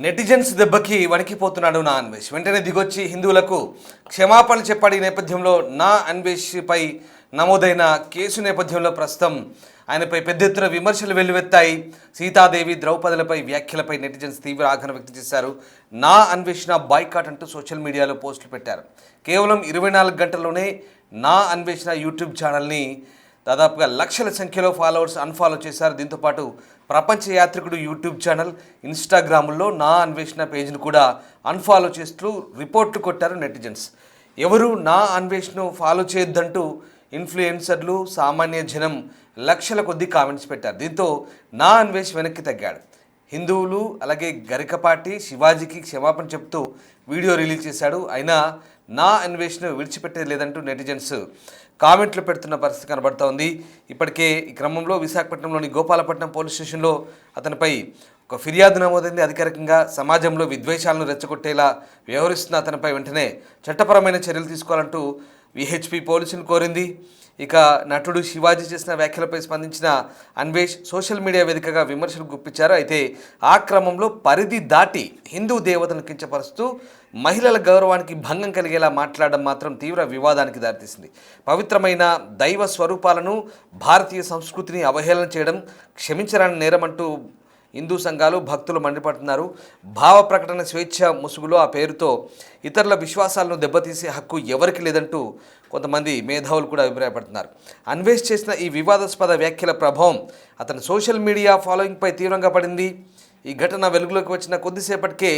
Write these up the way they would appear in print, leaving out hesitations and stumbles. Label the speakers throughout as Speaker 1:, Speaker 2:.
Speaker 1: Netizens దెబ్బకి వణికిపోతున్నాడు నా అన్వేష్. వెంటనే దిగొచ్చి హిందువులకు క్షమాపణ చెప్పాడు. ఈ నేపథ్యంలో నా అన్వేష్పై నమోదైన కేసు నేపథ్యంలో ప్రస్తుతం ఆయనపై పెద్ద ఎత్తున విమర్శలు వెల్లువెత్తాయి. సీతాదేవి, ద్రౌపదులపై వ్యాఖ్యలపై నెటిజన్స్ తీవ్ర ఆగ్రహం వ్యక్తం చేశారు. నా అన్వేషణ బాయ్కాట్ అంటూ సోషల్ మీడియాలో పోస్టులు పెట్టారు. కేవలం 24 గంటల్లోనే నా అన్వేషణ యూట్యూబ్ ఛానల్ని దాదాపుగా లక్షల సంఖ్యలో ఫాలోవర్స్ అన్ఫాలో చేశారు. దీంతోపాటు ప్రపంచ యాత్రికుడు యూట్యూబ్ ఛానల్, ఇన్స్టాగ్రామ్లో నా అన్వేషణ పేజ్ను కూడా అన్ఫాలో చేస్తూ రిపోర్ట్లు కొట్టారు నెటిజన్స్. ఎవరు నా అన్వేషణను ఫాలో చేయొద్దంటూ ఇన్ఫ్లుయెన్సర్లు, సామాన్య జనం లక్షల కొద్దీ కామెంట్స్ పెట్టారు. దీంతో నా అన్వేష్ వెనక్కి తగ్గాడు. హిందువులు అలాగే గరికపాటి శివాజీకి క్షమాపణ చెప్తూ వీడియో రిలీజ్ చేశాడు. అయినా నా అన్వేషణను విడిచిపెట్టేది లేదంటూ నెటిజన్స్ కామెంట్లు పెడుతున్న పరిస్థితి కనబడుతోంది. ఇప్పటికే ఈ క్రమంలో విశాఖపట్నంలోని గోపాలపట్నం పోలీస్ స్టేషన్లో అతనిపై ఒక ఫిర్యాదు నమోదైంది. అధికారికంగా సమాజంలో విద్వేషాలను రెచ్చగొట్టేలా వ్యవహరిస్తున్న అతనిపై వెంటనే చట్టపరమైన చర్యలు తీసుకోవాలంటూ విహెచ్పి పోలీసులు కోరింది. ఇక నటుడు శివాజీ చేసిన వ్యాఖ్యలపై స్పందించిన అన్వేష్ సోషల్ మీడియా వేదికగా విమర్శలు గుప్పించారు. అయితే ఆ క్రమంలో పరిధి దాటి హిందూ దేవతలను కించపరుస్తూ మహిళల గౌరవానికి భంగం కలిగేలా మాట్లాడడం మాత్రం తీవ్ర వివాదానికి దారితీసింది. పవిత్రమైన దైవ స్వరూపాలను, భారతీయ సంస్కృతిని అవహేళన చేయడం క్షమించరాని నేరమంటూ హిందూ సంఘాలు, భక్తులు మండిపడుతున్నారు. భావ ప్రకటన స్వేచ్ఛ ముసుగులో ఆ పేరుతో ఇతరుల విశ్వాసాలను దెబ్బతీసే హక్కు ఎవరికి లేదంటూ కొంతమంది మేధావులు కూడా అభిప్రాయపడుతున్నారు. అన్వేష్ చేసిన ఈ వివాదాస్పద వ్యాఖ్యల ప్రభావం అతని సోషల్ మీడియా ఫాలోయింగ్పై తీవ్రంగా పడింది. ఈ ఘటన వెలుగులోకి వచ్చిన కొద్దిసేపటికే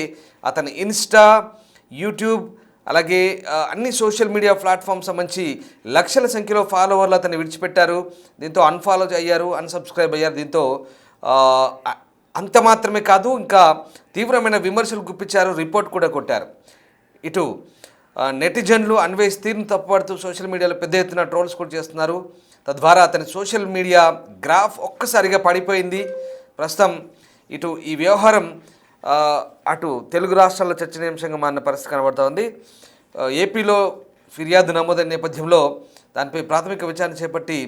Speaker 1: అతని ఇన్స్టా, యూట్యూబ్ అలాగే అన్ని సోషల్ మీడియా ప్లాట్ఫామ్స్ సంబంధించి లక్షల సంఖ్యలో ఫాలోవర్లు అతన్ని విడిచిపెట్టారు. దీంతో అన్ఫాలో అయ్యారు, అన్సబ్స్క్రైబ్ అయ్యారు. దీంతో అంత మాత్రమే కాదు, ఇంకా తీవ్రమైన విమర్శలు గుప్పించారు, రిపోర్ట్ కూడా కొట్టారు. ఇటు నెటిజన్లు అన్వేష్ తీరును తప్పుపడుతూ సోషల్ మీడియాలో పెద్ద ఎత్తున ట్రోల్స్ కూడా చేస్తున్నారు. తద్వారా అతని సోషల్ మీడియా గ్రాఫ్ ఒక్కసారిగా పడిపోయింది. ప్రస్తుతం ఇటు ఈ వ్యవహారం అటు తెలుగు రాష్ట్రాల్లో చర్చనీయాంశంగా మారిన పరిస్థితి కనబడుతోంది. ఏపీలో ఫిర్యాదు నమోదైన నేపథ్యంలో దానిపై ప్రాథమిక విచారణ చేపట్టి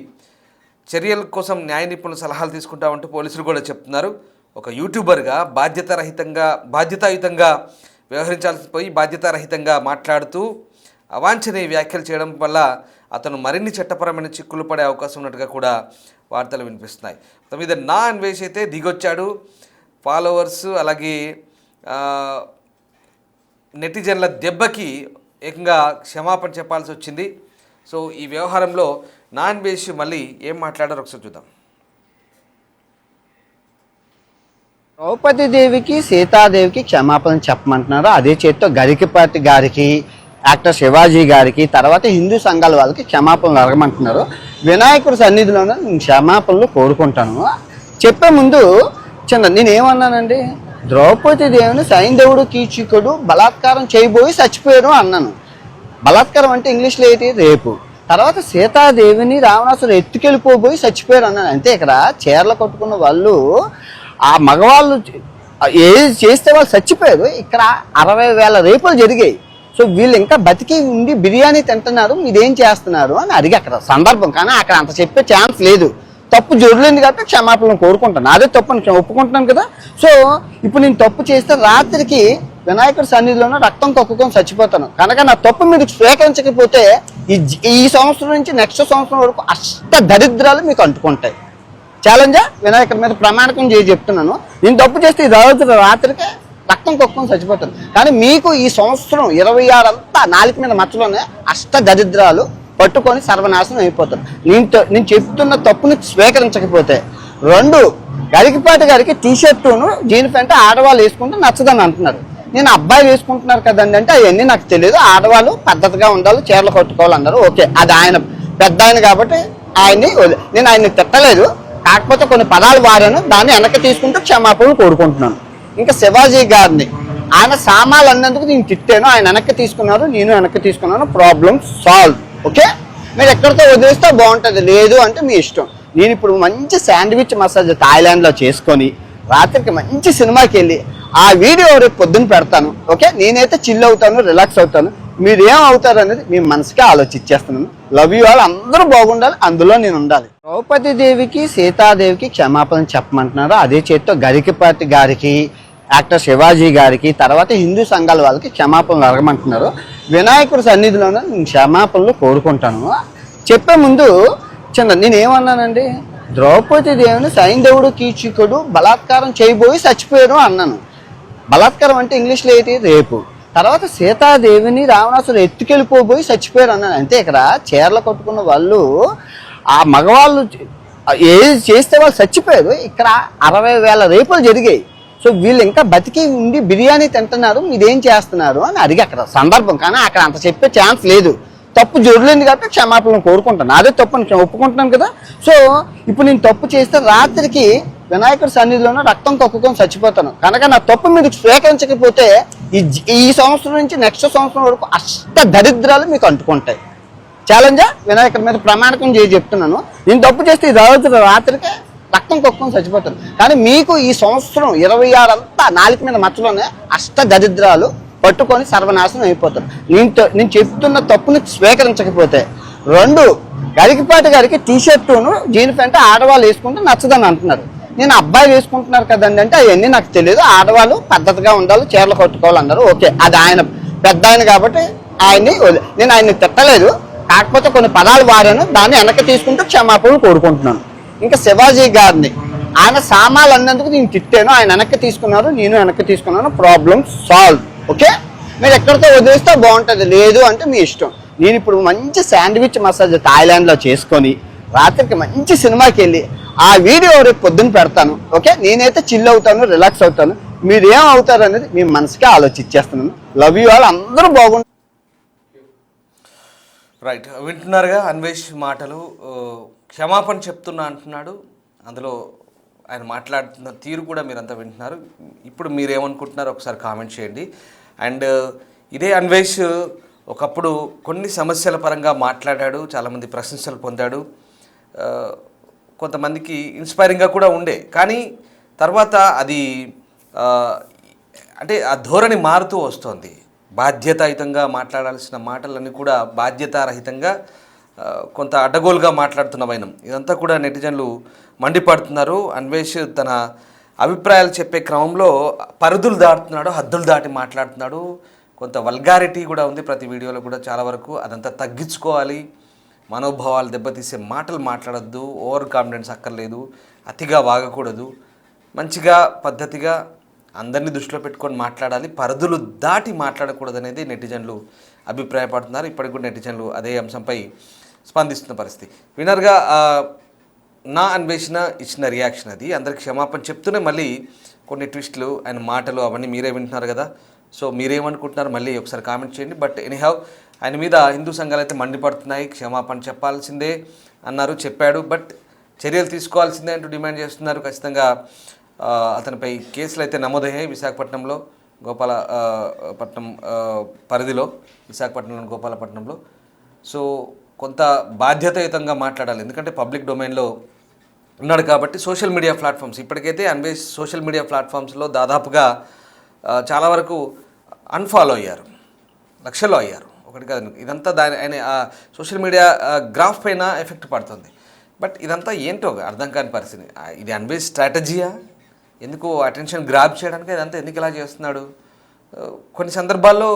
Speaker 1: చర్యల కోసం న్యాయ నిపుణుల సలహాలు తీసుకుంటామంటూ పోలీసులు కూడా చెప్తున్నారు. ఒక యూట్యూబర్గా బాధ్యతాయుతంగా వ్యవహరించాల్సి పోయి బాధ్యతారహితంగా మాట్లాడుతూ అవాంఛనీయ వ్యాఖ్యలు చేయడం వల్ల అతను మరిన్ని చట్టపరమైన చిక్కులు పడే అవకాశం ఉన్నట్టుగా కూడా వార్తలు వినిపిస్తున్నాయి. మొత్తం మీద నా అన్వేష్ అయితే దిగొచ్చాడు. ఫాలోవర్స్ అలాగే నెటిజన్ల దెబ్బకి ఏకంగా క్షమాపణ చెప్పాల్సి వచ్చింది. సో ఈ వ్యవహారంలో నా అన్వేష్ మళ్ళీ ఏం మాట్లాడారో ఒకసారి చూద్దాం.
Speaker 2: ద్రౌపది దేవికి, సీతాదేవికి క్షమాపణ చెప్పమంటున్నారు. అదే చేతితో గరికపాటి గారికి, యాక్టర్ శివాజీ గారికి, తర్వాత హిందూ సంఘాల వాళ్ళకి క్షమాపణలు అడగమంటున్నారు. వినాయకుడి సన్నిధిలోనే నేను క్షమాపణలు కోరుకుంటాను. చెప్పే ముందు నేనేమన్నానండి, ద్రౌపది దేవిని సైంధవుడు, కీచకుడు బలాత్కారం చేయబోయి చచ్చిపోయారు అన్నాను. బలాత్కారం అంటే ఇంగ్లీష్లో ఏంటి? రేపు. తర్వాత సీతాదేవిని రావణాసురుడు ఎత్తుకెళ్ళిపోబోయి చచ్చిపోయారు అన్నాను. అంతే. ఇక్కడ చీరలు కట్టుకున్న వాళ్ళు, ఆ మగవాళ్ళు ఏది చేస్తే వాళ్ళు చచ్చిపోయారు. ఇక్కడ 60,000 రేపులు జరిగాయి. సో వీళ్ళు ఇంకా బతికి ఉండి బిర్యానీ తింటున్నారు, మీరేం చేస్తున్నారు అని అడిగి అక్కడ సందర్భం. కానీ అక్కడ అంత చెప్పే ఛాన్స్ లేదు. తప్పు జరుగుతుంది కాబట్టి క్షమాపణలు కోరుకుంటాను. అదే తప్పు నేను ఒప్పుకుంటున్నాను కదా. సో ఇప్పుడు నేను తప్పు చేస్తే రాత్రికి వినాయకుడి సన్నిధిలోనే రక్తం కక్కుకొని చచ్చిపోతాను. కనుక నా తప్పు మీరు స్వీకరించకపోతే ఈ సంవత్సరం నుంచి నెక్స్ట్ సంవత్సరం వరకు అష్ట దరిద్రాలు మీకు అంటుకుంటాయి. ఛాలెంజా వినాయకుడి మీద ప్రమాణకం చేసి చెప్తున్నాను. నేను తప్పు చేస్తే ఈ రోజు రాత్రికి రక్తం కొక్కుని చచ్చిపోతాను. కానీ మీకు ఈ సంవత్సరం 26 అంతా నాలుగు మీద మచ్చలోనే అష్ట దరిద్రాలు పట్టుకొని సర్వనాశనం అయిపోతారు. నేను చెప్తున్న తప్పుని స్వీకరించకపోతే. 2, గరికపాటి గారికి టీషర్టును జీన్ ప్యాంట్ ఆడవాళ్ళు వేసుకుంటే నచ్చదని అంటున్నారు. నేను అబ్బాయిలు వేసుకుంటున్నారు కదండి అంటే అవన్నీ నాకు తెలియదు. ఆడవాళ్ళు పద్ధతిగా ఉండాలి, చీరలు కట్టుకోవాలన్నారు. ఓకే, అది ఆయన పెద్ద ఆయన కాబట్టి నేను ఆయన్ని తిట్టలేదు. కాకపోతే కొన్ని పదాలు వారాను, దాన్ని వెనక్కి తీసుకుంటూ క్షమాపణలు కోరుకుంటున్నాను. ఇంకా శివాజీ గారిని ఆయన సామాన్లు అన్నందుకు నేను తిట్టాను, ఆయన వెనక్కి తీసుకున్నారు, నేను వెనక్కి తీసుకున్నాను. Problem solve. ఓకే, మీరు ఎక్కడితో వదిలేస్తే బాగుంటుంది, లేదు అంటే మీ ఇష్టం. నేను ఇప్పుడు మంచి శాండ్విచ్ మసాజ్ థాయిలాండ్లో చేసుకొని రాత్రికి మంచి సినిమాకి వెళ్ళి ఆ వీడియో రేపు పొద్దున్న పెడతాను. ఓకే, నేనైతే చిల్ అవుతాను, రిలాక్స్ అవుతాను. మీరు ఏం అవుతారు అనేది మీ మనసుకే ఆలోచించేస్తున్నాను. Love you all. అందరూ బాగుండాలి, అందులో నేను ఉండాలి. ద్రౌపది దేవికి, సీతాదేవికి క్షమాపణ చెప్పమంటున్నారు. అదే చేతితో గరికపాటి గారికి, యాక్టర్ శివాజీ గారికి, తర్వాత హిందూ సంఘాల వాళ్ళకి క్షమాపణలు అడగమంటున్నారు. వినాయకుడి సన్నిధిలోనే నేను క్షమాపణలు కోరుకుంటాను. చెప్పే ముందు నేనేమన్నానండి, ద్రౌపది దేవుని సైంధవుడు కీచకుడు బలాత్కారం చేయబోయి చచ్చిపోయారు అన్నాను. బలాత్కారం అంటే ఇంగ్లీష్లో ఏంటి, రేపు. తర్వాత సీతాదేవిని రావణాసుడు ఎత్తుకెళ్ళిపోబోయి చచ్చిపోయారు అన్నాను. అంతే ఇక్కడ చీరలు కట్టుకున్న వాళ్ళు ఆ మగవాళ్ళు ఏది చేస్తే వాళ్ళు చచ్చిపోయారు. ఇక్కడ 60,000 రేపులు జరిగాయి. సో వీళ్ళు ఇంకా బతికి ఉండి బిర్యానీ తింటున్నారు, మీరేం చేస్తున్నారు అని అడిగి అక్కడ సందర్భం. కానీ అక్కడ అంత చెప్పే ఛాన్స్ లేదు. తప్పు జొరలేదు కాబట్టి క్షమాపణలు కోరుకుంటాను. అదే తప్పు అని ఒప్పుకుంటున్నాను కదా. సో ఇప్పుడు నేను తప్పు చేస్తే రాత్రికి వినాయకుడి సన్నిధిలోనే రక్తం కక్కుకొని చచ్చిపోతాను. కనుక నా తప్పు మీరు స్వీకరించకపోతే ఈ సంవత్సరం నుంచి నెక్స్ట్ సంవత్సరం వరకు అష్ట దరిద్రాలు మీకు అంటుకుంటాయి. ఛాలెంజా వినాయకుడి మీద ప్రమాణకం చేసి చెప్తున్నాను. నేను తప్పు చేస్తే ఈ రాత్రికి రక్తం కక్కుకొని చచ్చిపోతాను. కానీ మీకు ఈ సంవత్సరం 26 అంతా నాలుగు మీద మచ్చలోనే అష్ట దరిద్రాలు పట్టుకొని సర్వనాశనం అయిపోతారు. నేను చెప్తున్న తప్పుని స్వీకరించకపోతే. 2, గరికపాటి గారికి టీషర్టును జీన్ ప్యాంట్ ఆడవాళ్ళు వేసుకుంటే నచ్చదని అంటున్నారు. నేను అబ్బాయి వేసుకుంటున్నారు కదండి అంటే అవన్నీ నాకు తెలియదు. ఆడవాళ్ళు పద్ధతిగా ఉండాలి, చీరలు కట్టుకోవాలన్నారు. ఓకే, అది ఆయన పెద్ద ఆయన కాబట్టి నేను ఆయన్ని తిట్టలేదు. కాకపోతే కొన్ని పదాలు వాడాను, దాన్ని వెనక్కి తీసుకుంటూ క్షమాపణలు కోరుకుంటున్నాను. ఇంకా శివాజీ గారిని ఆయన సామాన్లు అన్నందుకు నేను తిట్టాను, ఆయన వెనక్కి తీసుకున్నారు, నేను వెనక్కి తీసుకున్నాను. Problem solve. ఓకే, మీరు ఎక్కడితో వదిలేస్తే బాగుంటుంది, లేదు అంటే మీ ఇష్టం. నేను ఇప్పుడు మంచి శాండ్విచ్ మసాజ్ థాయిలాండ్లో చేసుకొని రాత్రికి మంచి సినిమాకి వెళ్ళి ఆ వీడియో రేపు పొద్దున్న పెడతాను. ఓకే, నేనైతే చిల్ అవుతాను, రిలాక్స్ అవుతాను. మీరేం అవుతారు అనేది మీ మనసుకే ఆలోచించేస్తున్నాను. Love you all. అందరూ బాగుంటారు.
Speaker 1: రైట్, వింటున్నారుగా అన్వేష్ మాటలు. క్షమాపణ చెప్తున్నా అంటున్నాడు. అందులో ఆయన మాట్లాడుతున్న తీరు కూడా మీరంతా వింటున్నారు. ఇప్పుడు మీరేమనుకుంటున్నారో ఒకసారి కామెంట్ చేయండి. అండ్ ఇదే అన్వేష్ ఒకప్పుడు కొన్ని సమస్యల పరంగా మాట్లాడాడు, చాలామంది ప్రశంసలు పొందాడు, కొంతమందికి ఇన్స్పైరింగ్గా కూడా ఉండే. కానీ తర్వాత అది అంటే ఆ ధోరణి మారుతూ వస్తుంది. బాధ్యతాయుతంగా మాట్లాడాల్సిన మాటలన్నీ కూడా బాధ్యతారహితంగా కొంత అడ్డగోలుగా మాట్లాడుతున్న వైనం. ఇదంతా కూడా నెటిజన్లు మండిపడుతున్నారు. అన్వేష్ తన అభిప్రాయాలు చెప్పే క్రమంలో పరిధులు దాటుతున్నాడు, హద్దులు దాటి మాట్లాడుతున్నాడు. కొంత వల్గారిటీ కూడా ఉంది ప్రతి వీడియోలో కూడా. చాలా వరకు అదంతా తగ్గించుకోవాలి, మనోభావాలు దెబ్బతీసే మాటలు మాట్లాడద్దు, ఓవర్ కాన్ఫిడెన్స్ అక్కర్లేదు, అతిగా వాగకూడదు, మంచిగా పద్ధతిగా అందరినీ దృష్టిలో పెట్టుకొని మాట్లాడాలి, పరిధులు దాటి మాట్లాడకూడదు అనేది నెటిజన్లు అభిప్రాయపడుతున్నారు. ఇప్పటికి కూడా నెటిజన్లు అదే అంశంపై స్పందిస్తున్న పరిస్థితి. వినర్గా నా అన్వేషణ ఇచ్చిన రియాక్షన్ అది. అందరికి క్షమాపణ చెప్తూనే మళ్ళీ కొన్ని ట్విస్టులు, ఆయన మాటలు అవన్నీ మీరే వింటున్నారు కదా. సో మీరేమనుకుంటున్నారు మళ్ళీ ఒకసారి కామెంట్ చేయండి. బట్ ఎనీహౌ ఆయన మీద హిందూ సంఘాలు అయితే మండిపడుతున్నాయి. క్షమాపణ చెప్పాల్సిందే అన్నారు, చెప్పాడు, బట్ చర్యలు తీసుకోవాల్సిందే అంటూ డిమాండ్ చేస్తున్నారు. ఖచ్చితంగా అతనిపై కేసులు అయితే నమోదయ్యాయి విశాఖపట్నంలో, గోపాలపట్నం పరిధిలో, విశాఖపట్నంలోని గోపాలపట్నంలో. సో కొంత బాధ్యతాయుతంగా మాట్లాడాలి, ఎందుకంటే పబ్లిక్ డొమైన్లో ఉన్నాడు కాబట్టి. సోషల్ మీడియా ప్లాట్ఫామ్స్ ఇప్పటికైతే అన్వేష్ సోషల్ మీడియా ప్లాట్ఫామ్స్లో దాదాపుగా చాలా వరకు అన్ఫాలో అయ్యారు, లక్షల్లో అయ్యారు. ఒకటి కాదు, ఇదంతా ఆయన సోషల్ మీడియా గ్రాఫ్ పైన ఎఫెక్ట్ పడుతుంది. బట్ ఇదంతా ఏంటో అర్థం కాని పరిస్థితి. ఇది అన్వేష్ స్ట్రాటజీయా, ఎందుకు అటెన్షన్ గ్రాబ్ చేయడానికి ఇదంతా ఎందుకు ఇలా చేస్తున్నాడు? కొన్ని సందర్భాల్లో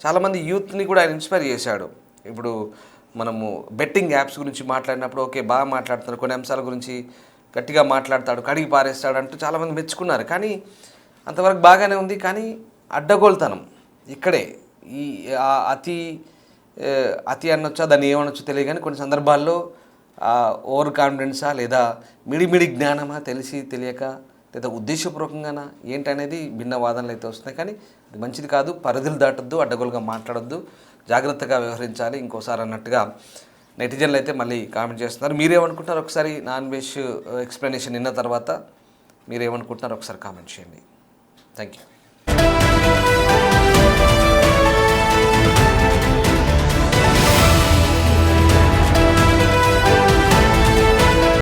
Speaker 1: చాలామంది యూత్ని కూడా ఆయన ఇన్స్పైర్ చేశాడు. ఇప్పుడు మనము బెట్టింగ్ యాప్స్ గురించి మాట్లాడినప్పుడు ఓకే బాగా మాట్లాడుతున్నారు, కొన్ని అంశాల గురించి గట్టిగా మాట్లాడతాడు, కడిగి పారేస్తాడు అంటూ చాలామంది మెచ్చుకున్నారు. కానీ అంతవరకు బాగానే ఉంది. కానీ అడ్డగోలుతనం ఇక్కడే. ఈ అతి అనొచ్చా, దాన్ని ఏమనొచ్చో తెలియదు. కానీ కొన్ని సందర్భాల్లో ఓవర్ కాన్ఫిడెన్సా, లేదా మిడిమిడి జ్ఞానమా, తెలిసి తెలియక, లేదా ఉద్దేశపూర్వకంగానా ఏంటనేది భిన్న వాదనలు అయితే వస్తున్నాయి. కానీ అది మంచిది కాదు. పరిధులు దాటొద్దు, అడ్డగోలుగా మాట్లాడొద్దు, జాగ్రత్తగా వ్యవహరించాలి ఇంకోసారి అన్నట్టుగా నెటిజన్లు అయితే మళ్ళీ కామెంట్ చేస్తున్నారు. మీరేమనుకుంటున్నారు ఒకసారి నా అన్వేష్ ఎక్స్ప్లెనేషన్ విన్న తర్వాత మీరేమనుకుంటున్నారు ఒకసారి కామెంట్ చేయండి. Thank you.